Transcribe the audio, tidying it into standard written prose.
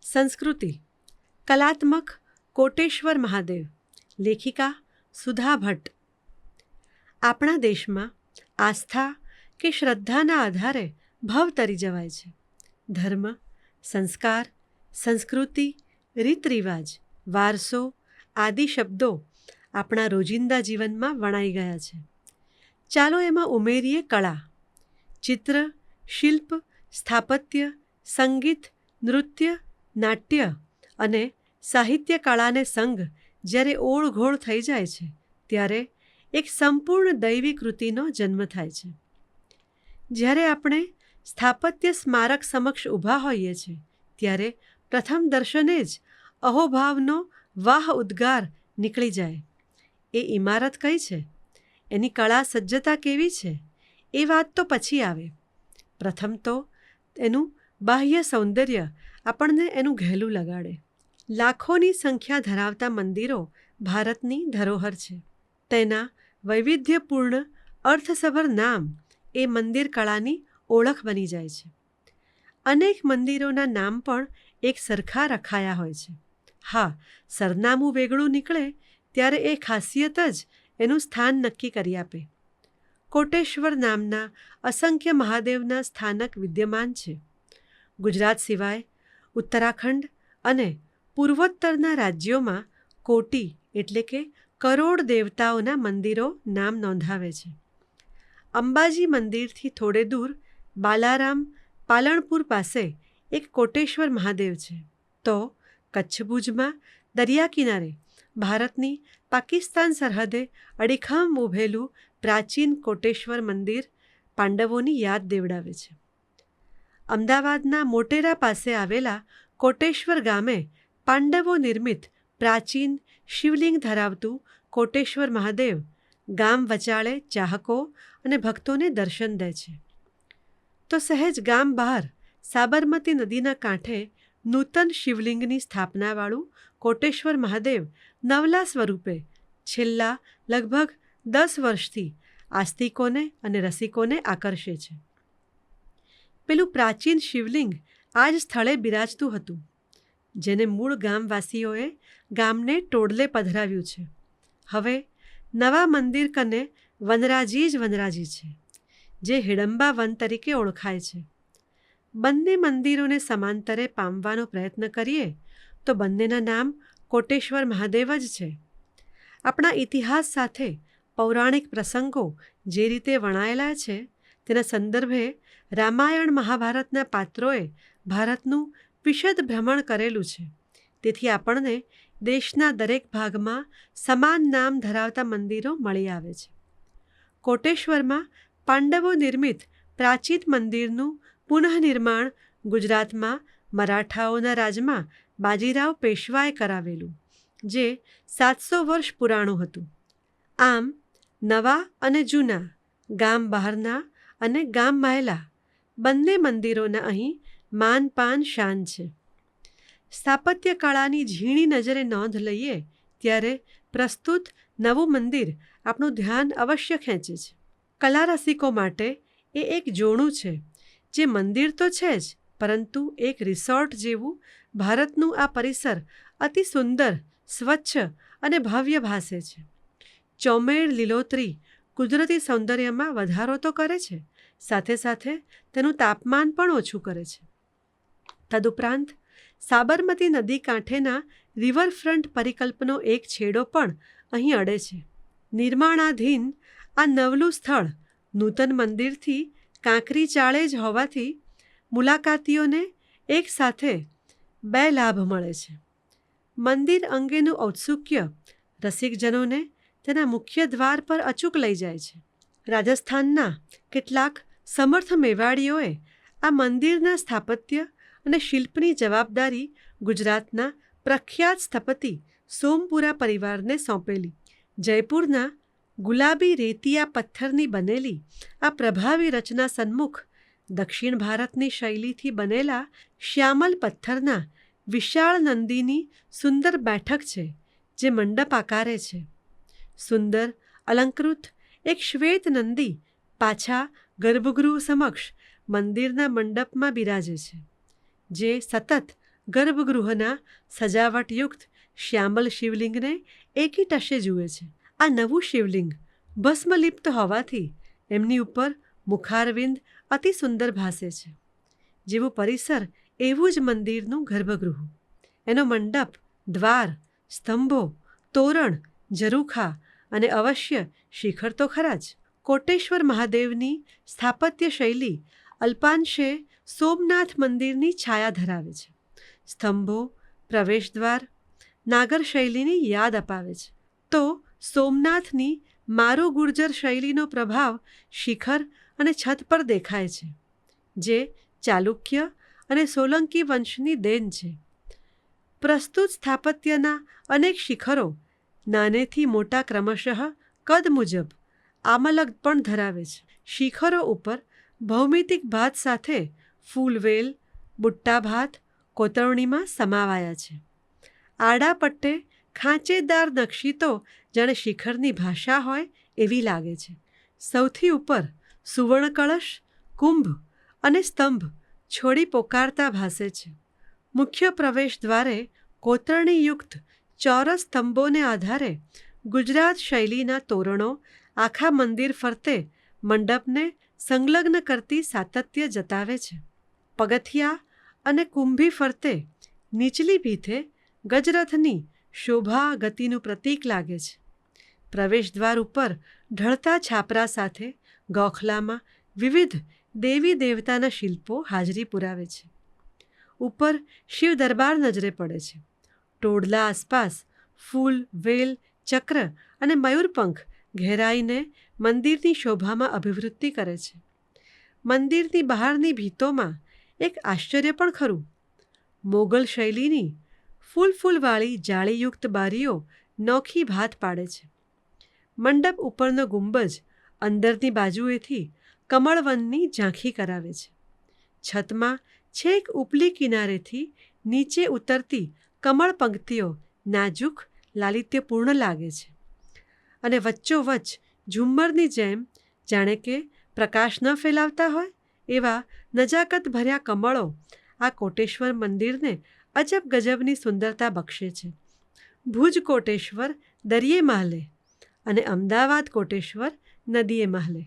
સંસ્કૃતિ કલાત્મક કોટેશ્વર મહાદેવ. લેખિકા સુધા ભટ્ટ. આપણા દેશમાં આસ્થા કે શ્રદ્ધાના આધારે ભવ તરી જવાય છે. ધર્મ, સંસ્કાર, સંસ્કૃતિ, રીત રિવાજ, વારસો આદિ શબ્દો આપણા રોજિંદા જીવનમાં વણાઈ ગયા છે. ચાલો એમાં ઉમેરીએ કળા. ચિત્ર, શિલ્પ, સ્થાપત્ય, સંગીત, નૃત્ય, નાટ્ય અને સાહિત્ય કળાને સંગ જ્યારે ઓળઘોળ થઈ જાય છે ત્યારે એક સંપૂર્ણ દૈવી કૃતિનો જન્મ થાય છે. જ્યારે આપણે સ્થાપત્ય સ્મારક સમક્ષ ઊભા હોઈએ છીએ ત્યારે પ્રથમ દર્શને જ અહોભાવનો વાહ ઉદ્ગાર નીકળી જાય. એ ઇમારત કઈ છે, એની કળા સજ્જતા કેવી છે, એ વાત તો પછી આવે. પ્રથમ તો એનું બાહ્ય સૌંદર્ય આપણને એનું ઘેલું લગાડે. લાખોની સંખ્યા ધરાવતા મંદિરો ભારતની ધરોહર છે. તેના વૈવિધ્યપૂર્ણ અર્થસભર નામ એ મંદિર કળાની ઓળખ બની જાય છે. અનેક મંદિરોના નામ પણ એક સરખા રખાયા હોય છે. હા, સરનામું વેગળું નીકળે ત્યારે એ ખાસિયત જ એનું સ્થાન નક્કી કરી આપે. કોટેશ્વર નામના અસંખ્ય મહાદેવના સ્થાનક વિદ્યમાન છે. ગુજરાત સિવાય ઉત્તરાખંડ અને પૂર્વોત્તરના રાજ્યોમાં કોટી એટલે કે કરોડ દેવતાઓના મંદિરો નામ નોંધાવે છે. અંબાજી મંદિરથી થોડે દૂર બાલારામ પાલણપુર પાસે એક કોટેશ્વર મહાદેવ છે. તો કચ્છ ભુજમાં દરિયા કિનારે ભારતની પાકિસ્તાન સરહદે અડીખમ ઊભેલું પ્રાચીન કોટેશ્વર મંદિર પાંડવોની યાદ દેવડાવે છે. અમદાવાદના મોટેરા પાસે આવેલા કોટેશ્વર ગામે પાંડવો નિર્મિત પ્રાચીન શિવલિંગ ધરાવતું કોટેશ્વર મહાદેવ ગામ વચાળે ચાહકો અને ભક્તોને દર્શન દે છે. તો સહેજ ગામ બહાર સાબરમતી નદીના કાંઠે નૂતન શિવલિંગની સ્થાપનાવાળું કોટેશ્વર મહાદેવ નવલા સ્વરૂપે છેલ્લા લગભગ 10 વર્ષથી આસ્તિકોને અને રસિકોને આકર્ષે છે. પેલું પ્રાચીન શિવલિંગ આ જ સ્થળે બિરાજતું હતું, જેને મૂળ ગામવાસીઓએ ગામને ટોડલે પધરાવ્યું છે. હવે નવા મંદિર કને વનરાજી જ વનરાજી છે, જે હિડંબા વન તરીકે ઓળખાય છે. બંને મંદિરોને સમાંતરે પામવાનો પ્રયત્ન કરીએ તો બંનેના નામ કોટેશ્વર મહાદેવ જ છે. આપણા ઇતિહાસ સાથે પૌરાણિક પ્રસંગો જે રીતે વણાયેલા છે તેના સંદર્ભે રામાયણ મહાભારતના પાત્રોએ ભારતનું વિશદ ભ્રમણ કરેલું છે. તેથી આપણને દેશના દરેક ભાગમાં સમાન નામ ધરાવતા મંદિરો મળી આવે છે. કોટેશ્વરમાં પાંડવો નિર્મિત પ્રાચીન મંદિરનું પુનઃનિર્માણ ગુજરાતમાં મરાઠાઓના રાજમાં બાજીરાવ પેશવાએ કરાવેલું, જે 700 વર્ષ પુરાણું હતું. આમ નવા અને જૂના, ગામ બહારના અને ગામ માયલા બંને મંદિરોના અહીં માન પાન શાન છે. સ્થાપત્ય કળાની ઝીણી નજરે નોંધ લઈએ ત્યારે પ્રસ્તુત નવું મંદિર આપણું ધ્યાન અવશ્ય ખેંચે છે. કલા રસિકો માટે એ એક જોણું છે, જે મંદિર તો છે જ, પરંતુ એક રિસોર્ટ જેવું ભારતનું આ પરિસર અતિ સુંદર, સ્વચ્છ અને ભવ્ય ભાસે છે. ચોમેર લીલોતરી કુદરતી સૌંદર્યમાં વધારો તો કરે છે, સાથે સાથે તેનું તાપમાન પણ ઓછું કરે છે. તદુપરાંત સાબરમતી નદી કાંઠેના રિવરફ્રન્ટ પરિકલ્પનો એક છેડો પણ અહીં અડે છે. નિર્માણાધીન આ નવલું સ્થળ નૂતન મંદિરથી કાંકરી ચાળે જ હોવાથી મુલાકાતીઓને એક સાથે 2 લાભ મળે છે. મંદિર અંગેનું ઔત્સુક્ય રસિકજનોને તેના મુખ્ય દ્વાર પર અચૂક લઈ જાય છે. રાજસ્થાનના કેટલાક સમર્થ મેવાડીઓએ આ મંદિરના સ્થાપત્ય અને શિલ્પની જવાબદારી ગુજરાતના પ્રખ્યાત સ્થપતિ સોમપુરા પરિવારને સોંપેલી. જયપુરના ગુલાબી રેતિયા પથ્થરની બનેલી આ પ્રભાવી રચના સન્મુખ દક્ષિણ ભારતની શૈલીથી બનેલા શ્યામલ પથ્થરના વિશાળ નંદીની સુંદર બેઠક છે, જે મંડપ આકારે છે. સુંદર અલંકૃત એક શ્વેત નંદી પાછા ગર્ભગૃહ સમક્ષ મંદિરના મંડપમાં બિરાજે છે, જે સતત ગર્ભગૃહના સજાવટયુક્ત શ્યામલ શિવલિંગને એકી ટશે જુએ છે. આ નવું શિવલિંગ ભસ્મલિપ્ત હોવાથી એમની ઉપર મુખારવિંદ અતિ સુંદર ભાસે છે. જેવું પરિસર એવું જ મંદિરનું ગર્ભગૃહ. એનો મંડપ, દ્વાર, સ્તંભો, તોરણ, ઝરૂખા અને અવશ્ય શિખર તો ખરા જ. કોટેશ્વર મહાદેવની સ્થાપત્ય શૈલી અલ્પાંશે સોમનાથ મંદિરની છાયા ધરાવે છે. સ્તંભો, પ્રવેશદ્વાર નાગર શૈલીની યાદ અપાવે છે, તો સોમનાથની મારો ગુર્જર શૈલીનો પ્રભાવ શિખર અને છત પર દેખાય છે, જે ચાલુક્ય અને સોલંકી વંશની દેન છે. પ્રસ્તુત સ્થાપત્યના અનેક શિખરો નાનેથી મોટા ક્રમશઃ કદ મુજબ આમલક પણ ધરાવે છે. શિખરો ઉપર ભૌમિતિક ભાત સાથે ફૂલવેલ, બુટ્ટા ભાત કોતરણીમાં સમાવાયા છે. આડા પટ્ટે ખાંચેદાર નકશી તો જાણે શિખરની ભાષા હોય એવી લાગે છે. સૌથી ઉપર સુવર્ણ કળશ, કુંભ અને સ્તંભ છોડી પોકારતા ભાસે છે. મુખ્ય પ્રવેશ દ્વારે કોતરણીયુક્ત ચોરસ સ્તંભોને આધારે ગુજરાત શૈલીના તોરણો આખા મંદિર ફરતે મંડપને સંલગ્ન કરતી સાતત્ય જતાવે છે. પગથિયા અને કુંભી ફરતે નીચલી ભીથે ગજરથની શોભા ગતિનું પ્રતીક લાગે છે. પ્રવેશદ્વાર ઉપર ઢળતા છાપરા સાથે ગોખલામાં વિવિધ દેવી દેવતાના શિલ્પો હાજરી પુરાવે છે. ઉપર શિવ દરબાર નજરે પડે છે. ટોડલા આસપાસ ફૂલ, વેલ, ચક્ર અને મયુરપંખ ઘેરાઈને મંદિરની શોભામાં અભિવૃદ્ધિ કરે છે. મંદિરની બહારની ભીતોમાં એક આશ્ચર્ય પણ ખરું. મોગલ શૈલીની ફૂલવાળી જાળીયુક્ત બારીઓ નોખી ભાત પાડે છે. મંડપ ઉપરનો ગુંબજ અંદરની બાજુએથી કમળવનની ઝાંખી કરાવે છે. છતમાં છેક ઉપલી કિનારેથી નીચે ઉતરતી કમળ પંક્તિઓ નાજુક, લાલિત્યપૂર્ણ લાગે છે. અને વચ્ચોવચ્ચ ઝુમ્મરની જેમ જાણે કે પ્રકાશ ન ફેલાવતા હોય એવા નજાકત ભર્યા કમળો આ કોટેશ્વર મંદિરને અજબ ગજબની સુંદરતા બક્ષે છે. ભુજ કોટેશ્વર દરિયે મહલે અને અમદાવાદ કોટેશ્વર નદીએ મહલે.